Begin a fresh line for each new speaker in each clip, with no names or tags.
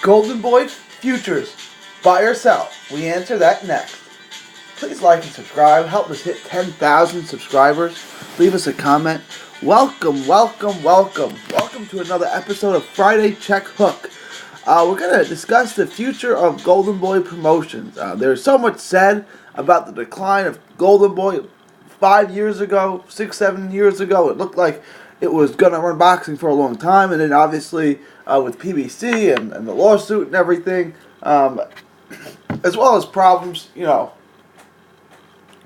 Golden Boy futures, buy or sell? We answer that next. Please like and subscribe. Help us hit 10,000 subscribers. Leave us a comment. Welcome, welcome, welcome. Welcome to another episode of Friday Check Hook. We're going to discuss the future of Golden Boy promotions. There's so much said about the decline of Golden Boy 5 years ago, 6, 7 years ago. It looked like it was going to run boxing for a long time, and then obviously with PBC and the lawsuit and everything, as well as problems,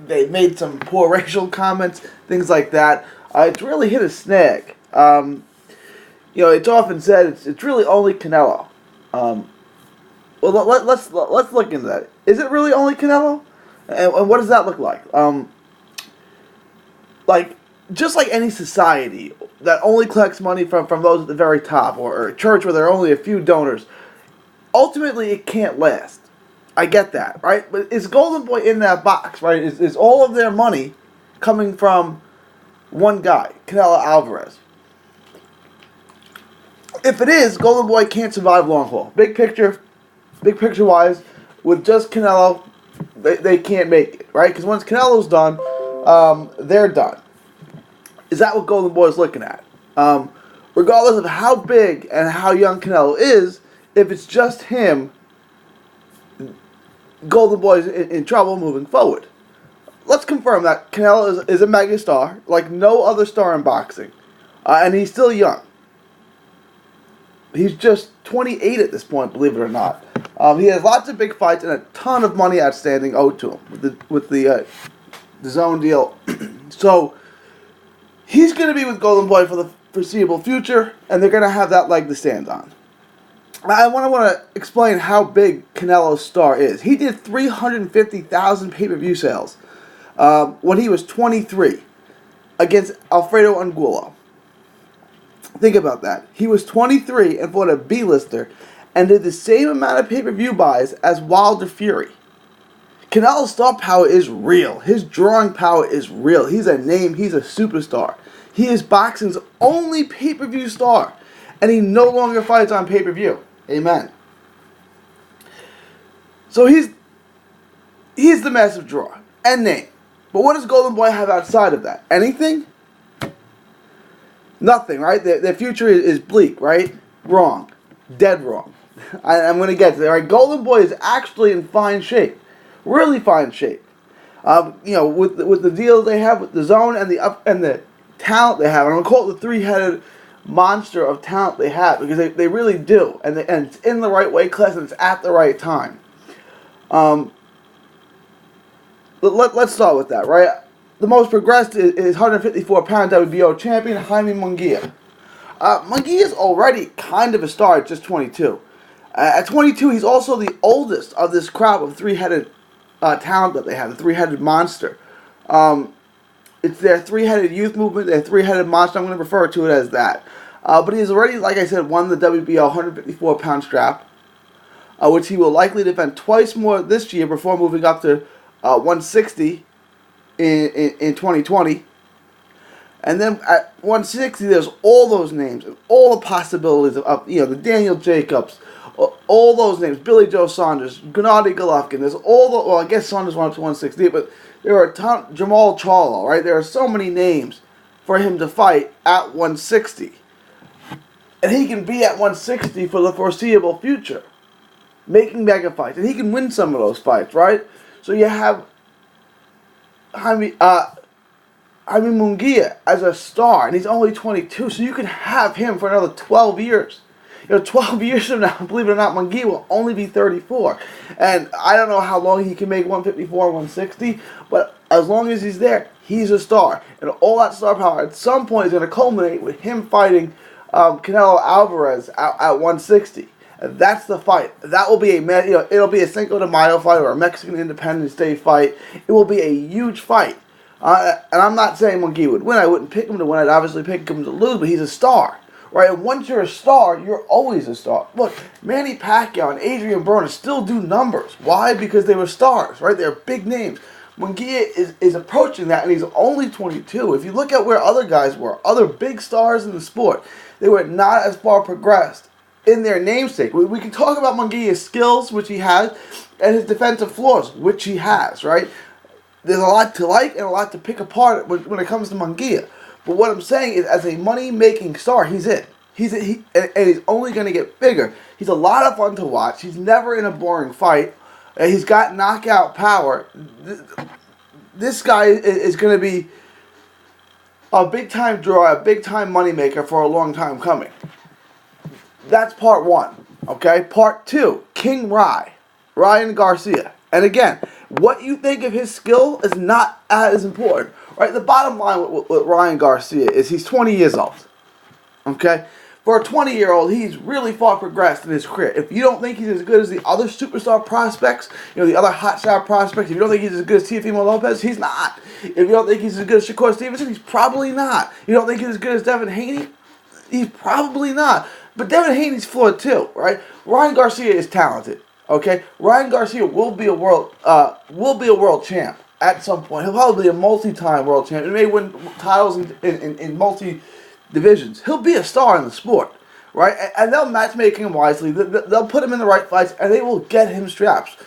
they made some poor racial comments, things like that. It's really hit a snag. It's often said it's really only Canelo. Let's look into that. Is it really only Canelo? And what does that look like? Just like any society that only collects money from those at the very top, or a church where there are only a few donors, ultimately it can't last. I get that, right? But is Golden Boy in that box, right? Is all of their money coming from one guy, Canelo Alvarez? If it is, Golden Boy can't survive long haul. Big picture wise, with just Canelo, they can't make it, right? Because once Canelo's done, they're done. Is that what Golden Boy is looking at? Regardless of how big and how young Canelo is, if it's just him, Golden Boy is in trouble moving forward. Let's confirm that Canelo is a megastar, like no other star in boxing. And he's still young. He's just 28 at this point, believe it or not. He has lots of big fights and a ton of money outstanding owed to him with the zone deal. So he's going to be with Golden Boy for the foreseeable future, and they're going to have that leg to stand on. I want to explain how big Canelo's star is. He did 350,000 pay-per-view sales when he was 23 against Alfredo Angulo. Think about that. He was 23 and fought a B-lister and did the same amount of pay-per-view buys as Wilder Fury. Canelo's star power is real. His drawing power is real. He's a name. He's a superstar. He is boxing's only pay-per-view star, and he no longer fights on pay-per-view. Amen. So he's the massive draw and name. But what does Golden Boy have outside of that? Anything? Nothing, right? Their future is bleak, right? Wrong. Dead wrong. I'm going to get to that. Right? Golden Boy is actually in fine shape. Really fine shape. With the deals they have with the zone and the talent they have. And I'm going to call it the three-headed monster of talent they have, because they really do. And it's in the right weight class and it's at the right time. Let's start with that, right? The most progressed is 154-pound WBO champion Jaime Munguia. Munguia is already kind of a star at just 22. At 22, he's also the oldest of this crop of three-headed talent that they have, the three-headed monster. It's their three-headed youth movement, their three-headed monster. I'm going to refer to it as that. But he's already, like I said, won the WBO 154-pound strap, which he will likely defend twice more this year before moving up to 160 in 2020. And then at 160, there's all those names and all the possibilities of the Daniel Jacobs, all those names, Billy Joe Saunders, Gennady Golovkin. There's I guess Saunders went up to 160, but there are a ton. Jamal Charlo, right? There are so many names for him to fight at 160, and he can be at 160 for the foreseeable future, making mega fights, and he can win some of those fights, right? So you have Jaime Munguia as a star, and he's only 22, so you can have him for another 12 years. 12 years from now, believe it or not, Munguia will only be 34. And I don't know how long he can make 154 and 160, but as long as he's there, he's a star. And all that star power at some point is going to culminate with him fighting Canelo Alvarez at 160. And that's the fight. That will be it'll be a Cinco de Mayo fight or a Mexican Independence Day fight. It will be a huge fight. And I'm not saying Munguia would win. I wouldn't pick him to win. I'd obviously pick him to lose, but he's a star. Right? And once you're a star, you're always a star. Look, Manny Pacquiao and Adrian Broner still do numbers. Why? Because they were stars, right? They're big names. Munguia is approaching that, and he's only 22. If you look at where other guys were, other big stars in the sport, they were not as far progressed in their namesake. We can talk about Munguia's skills, which he has, and his defensive flaws, which he has, right? There's a lot to like and a lot to pick apart when it comes to Munguia. But what I'm saying is, as a money-making star, he's it. And he's only going to get bigger. He's a lot of fun to watch. He's never in a boring fight. He's got knockout power. This guy is going to be a big-time draw, a big-time moneymaker for a long time coming. That's part one, okay? Part two, King Ryan Garcia. And again, what you think of his skill is not as important, right? The bottom line with Ryan Garcia is he's 20 years old, okay? For a 20-year-old, he's really far progressed in his career. If you don't think he's as good as the other superstar prospects, the other hotshot prospects, if you don't think he's as good as Teofimo Lopez, he's not. If you don't think he's as good as Shakur Stevenson, he's probably not. You don't think he's as good as Devin Haney? He's probably not. But Devin Haney's flawed too, right? Ryan Garcia is talented, okay? Ryan Garcia will be a world champ at some point. He'll probably be a multi-time world champ. He may win titles in multi-divisions. He'll be a star in the sport, right? And they'll matchmake him wisely. They'll put him in the right fights, and they will get him straps.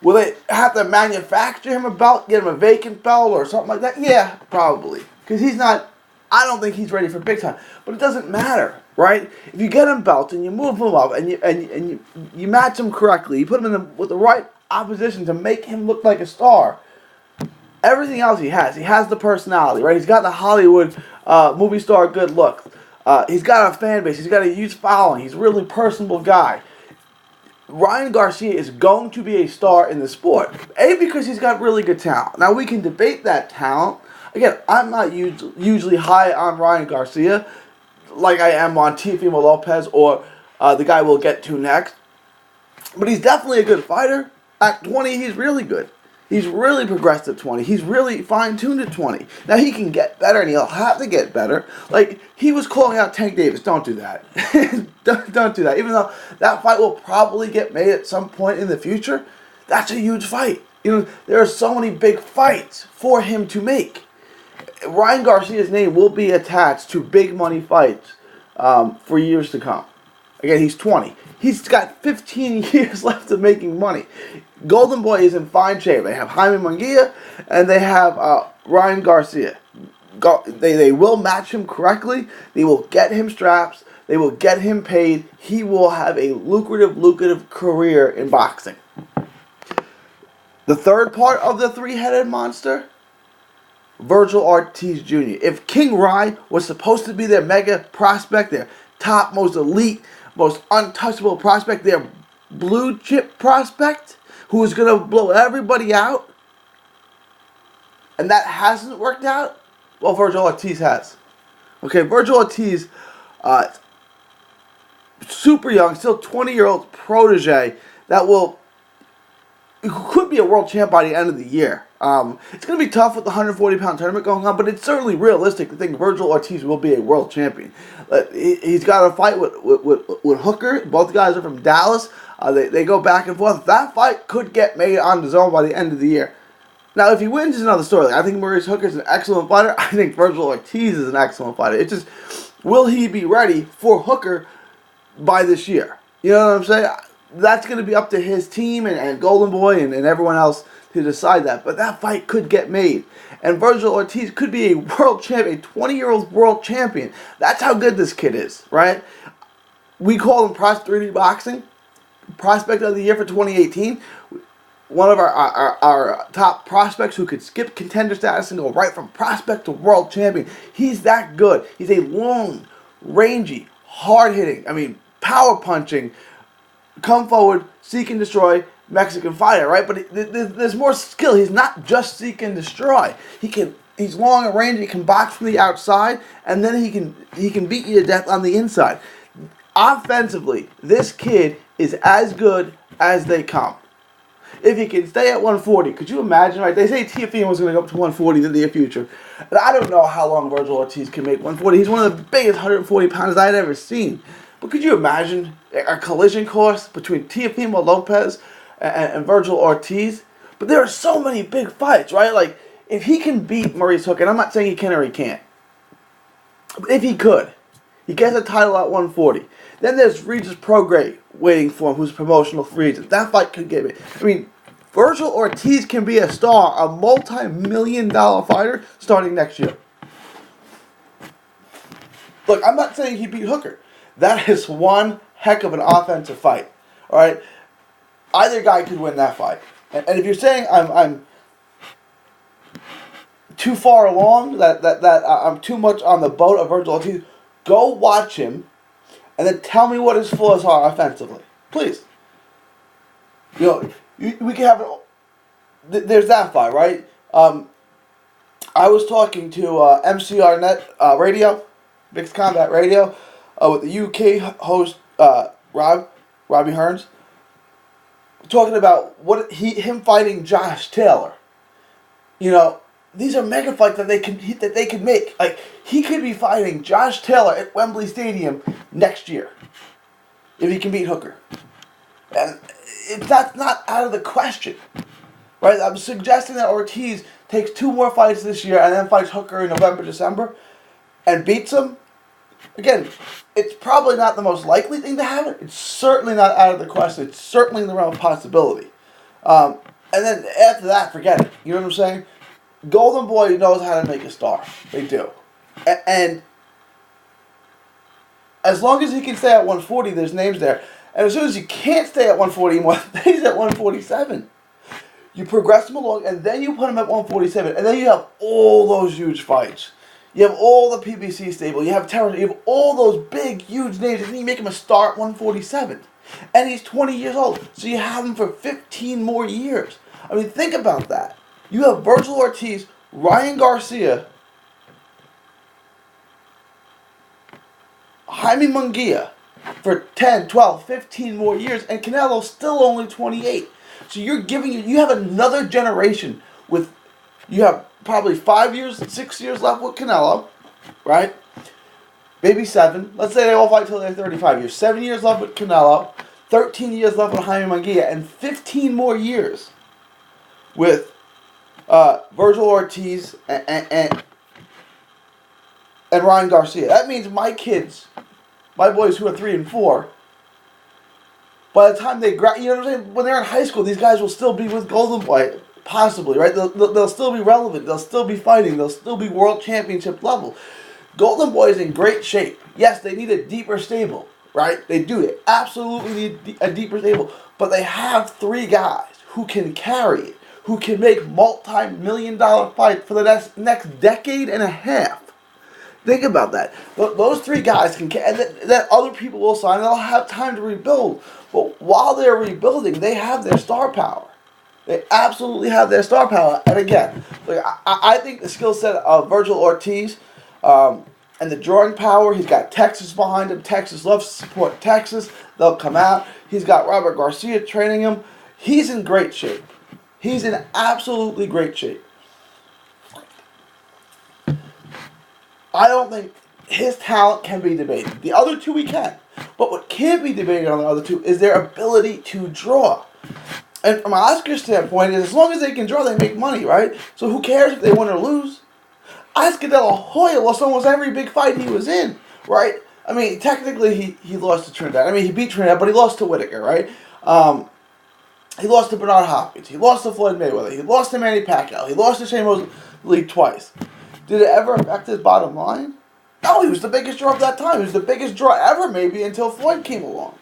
Will they have to manufacture him a belt, get him a vacant belt or something like that? Yeah, probably. Because he's not... I don't think he's ready for big time. But it doesn't matter, right? If you get him belts and you move him up and you match him correctly, you put him with the right opposition to make him look like a star, everything else he has the personality, right? He's got the Hollywood movie star good look. He's got a fan base. He's got a huge following. He's a really personable guy. Ryan Garcia is going to be a star in the sport. A, because he's got really good talent. Now, we can debate that talent. Again, I'm not usually high on Ryan Garcia like I am on Teofimo Lopez or the guy we'll get to next. But he's definitely a good fighter. At 20, he's really good. He's really progressed at 20. He's really fine-tuned at 20. Now, he can get better, and he'll have to get better. Like, he was calling out Tank Davis. Don't do that. Don't do that. Even though that fight will probably get made at some point in the future, that's a huge fight. There are so many big fights for him to make. Ryan Garcia's name will be attached to big money fights for years to come. Again, he's 20. He's got 15 years left of making money. Golden Boy is in fine shape. They have Jaime Munguia and they have Ryan Garcia. They will match him correctly. They will get him straps. They will get him paid. He will have a lucrative career in boxing. The third part of the three-headed monster, Virgil Ortiz Jr. If King Rye was supposed to be their mega prospect, their top, most elite, most untouchable prospect, their blue chip prospect, who is going to blow everybody out, and that hasn't worked out, well, Virgil Ortiz has. Okay, Virgil Ortiz, super young, still 20-year-old protege that could be a world champ by the end of the year. It's going to be tough with the 140-pound tournament going on, but it's certainly realistic to think Virgil Ortiz will be a world champion. He's got a fight with Hooker. Both guys are from Dallas. They go back and forth. That fight could get made on the zone by the end of the year. Now, if he wins, is another story. I think Maurice Hooker is an excellent fighter. I think Virgil Ortiz is an excellent fighter. It's just, will he be ready for Hooker by this year? You know what I'm saying? That's going to be up to his team and Golden Boy and everyone else to decide that. But that fight could get made. And Virgil Ortiz could be a world champion, a 20-year-old world champion. That's how good this kid is, right? We call him 3D Boxing, Prospect of the Year for 2018. One of our top prospects who could skip contender status and go right from prospect to world champion. He's that good. He's a long, rangy, hard-hitting, power punching, come forward, seek and destroy Mexican fighter, right? But there's more skill. He's not just seek and destroy. He's long and rangy. He can box from the outside, and then he can beat you to death on the inside. Offensively, this kid is as good as they come. If he can stay at 140, could you imagine, right? They say Teofimo was going to go up to 140 in the near future. And I don't know how long Virgil Ortiz can make 140. He's one of the biggest 140 pounders I'd ever seen. But could you imagine a collision course between Teofimo Lopez and Virgil Ortiz? But there are so many big fights, right? Like, if he can beat Maurice Hooker, and I'm not saying he can or he can't, but if he could He gets a title at 140. Then there's Regis Prograis waiting for him, who's promotional free agent. That fight could get me. I mean, Virgil Ortiz can be a star, a multi-million-dollar fighter starting next year. Look, I'm not saying he beat Hooker. That is one heck of an offensive fight. All right, either guy could win that fight. And if you're saying I'm too far along, that I'm too much on the boat of Virgil Ortiz, go watch him, and then tell me what his flaws are offensively, please. You know, we can have there's that fight, right? I was talking to MCR Net Radio, Mixed Combat Radio, with the UK host Robbie Hearns, talking about him fighting Josh Taylor. You know, these are mega fights that they can make. Like, he could be fighting Josh Taylor at Wembley Stadium next year if he can beat Hooker, and that's not out of the question. Right, I'm suggesting that Ortiz takes 2 more fights this year and then fights Hooker in November, December, and beats him. Again, it's probably not the most likely thing to happen. It's certainly not out of the question. It's certainly in the realm of possibility. And then after that, forget it. You know what I'm saying? Golden Boy knows how to make a star. They do. And as long as he can stay at 140, there's names there. And as soon as he can't stay at 140 anymore, he's at 147. You progress him along, and then you put him at 147, and then you have all those huge fights. You have all the PBC stable. You have Terrence. You have all those big, huge names, and then you make him a star at 147. And he's 20 years old, so you have him for 15 more years. I mean, think about that. You have Virgil Ortiz, Ryan Garcia, Jaime Munguia for 10, 12, 15 more years, and Canelo's still only 28. So you have another generation you have probably 5 years, 6 years left with Canelo, right? Maybe 7. Let's say they all fight till they're 35 years. 7 years left with Canelo, 13 years left with Jaime Munguia, and 15 more years with Virgil Ortiz and Ryan Garcia. That means my boys who are 3 and 4, by the time they you know what I'm saying? When they're in high school, these guys will still be with Golden Boy, possibly, right? They'll still be relevant. They'll still be fighting. They'll still be world championship level. Golden Boy is in great shape. Yes, they need a deeper stable, right? They do. They absolutely need a deeper stable. But they have 3 guys who can carry it, who can make multi-million-dollar fights for the next decade and a half. Think about that. Those 3 guys can, and that other people will sign. They'll have time to rebuild. But while they're rebuilding, they have their star power. They absolutely have their star power. And again, I think the skill set of Virgil Ortiz and the drawing power, he's got Texas behind him. Texas loves to support Texas. They'll come out. He's got Robert Garcia training him. He's in great shape. He's in absolutely great shape. I don't think his talent can be debated. The other 2 we can. But what can't be debated on the other 2 is their ability to draw. And from an Oscar standpoint, is as long as they can draw, they make money, right? So who cares if they win or lose? Oscar De La Hoya lost almost every big fight he was in, right? I mean, technically he lost to Trinidad. I mean, he beat Trinidad, but he lost to Whitaker, right? He lost to Bernard Hopkins. He lost to Floyd Mayweather. He lost to Manny Pacquiao. He lost to Shane Mosley twice. Did it ever affect his bottom line? No, he was the biggest draw of that time. He was the biggest draw ever, maybe, until Floyd came along.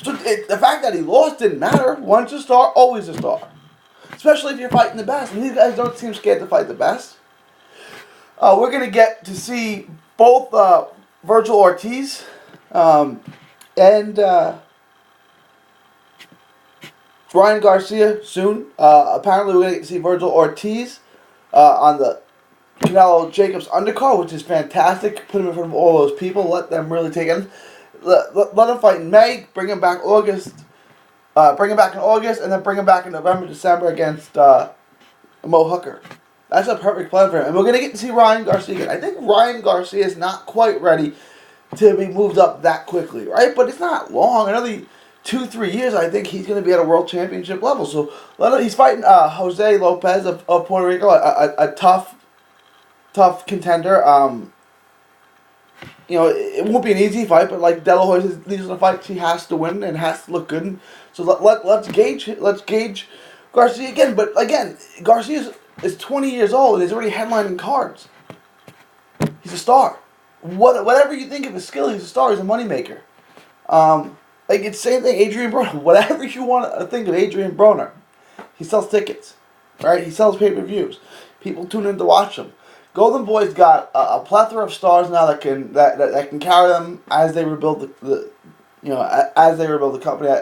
So the fact that he lost didn't matter. Once a star, always a star. Especially if you're fighting the best. And these guys don't seem scared to fight the best. We're going to get to see both Virgil Ortiz and Ryan Garcia soon. Apparently we're going to get to see Virgil Ortiz on the Canelo Jacobs undercard, which is fantastic. Put him in front of all those people. Let them really take him. Let him fight in May. Bring him back August. Bring him back in August, and then bring him back in November, December against Mo Hooker. That's a perfect plan for him. And we're going to get to see Ryan Garcia again. I think Ryan Garcia is not quite ready to be moved up that quickly, right? But it's not long. Another 2-3 years, I think he's going to be at a world championship level. So he's fighting Jose Lopez of Puerto Rico, a tough contender. it won't be an easy fight, but like De La Hoya says, these are the fights he has to win and has to look good. So let's gauge Garcia again. But again, Garcia is 20 years old and he's already headlining cards. He's a star. Whatever you think of his skill, he's a star. He's a moneymaker. Like it's the same thing, Adrian Broner. Whatever you want to think of Adrian Broner, he sells tickets, right? He sells pay-per-views. People tune in to watch him. Golden Boy's got a plethora of stars now that can carry them as they rebuild as they rebuild the company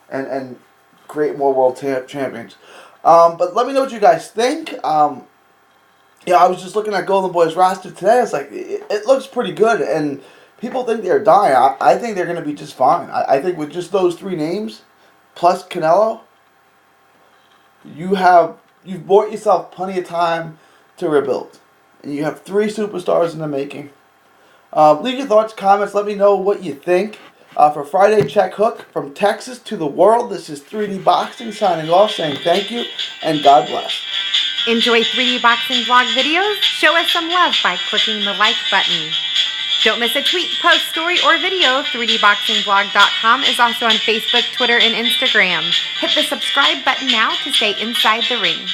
and create more world champions. But let me know what you guys think. I was just looking at Golden Boy's roster today. It's like it looks pretty good, and people think they're dying. I think they're going to be just fine. I think with just those three names, plus Canelo, you've bought yourself plenty of time to rebuild. And you have three superstars in the making. Leave your thoughts, comments. Let me know what you think. For Friday Check Hook, from Texas to the world, this is 3D Boxing signing off, saying thank you and God bless.
Enjoy 3D Boxing vlog videos? Show us some love by clicking the like button. Don't miss a tweet, post, story, or video. 3dboxingvlog.com is also on Facebook, Twitter, and Instagram. Hit the subscribe button now to stay inside the ring.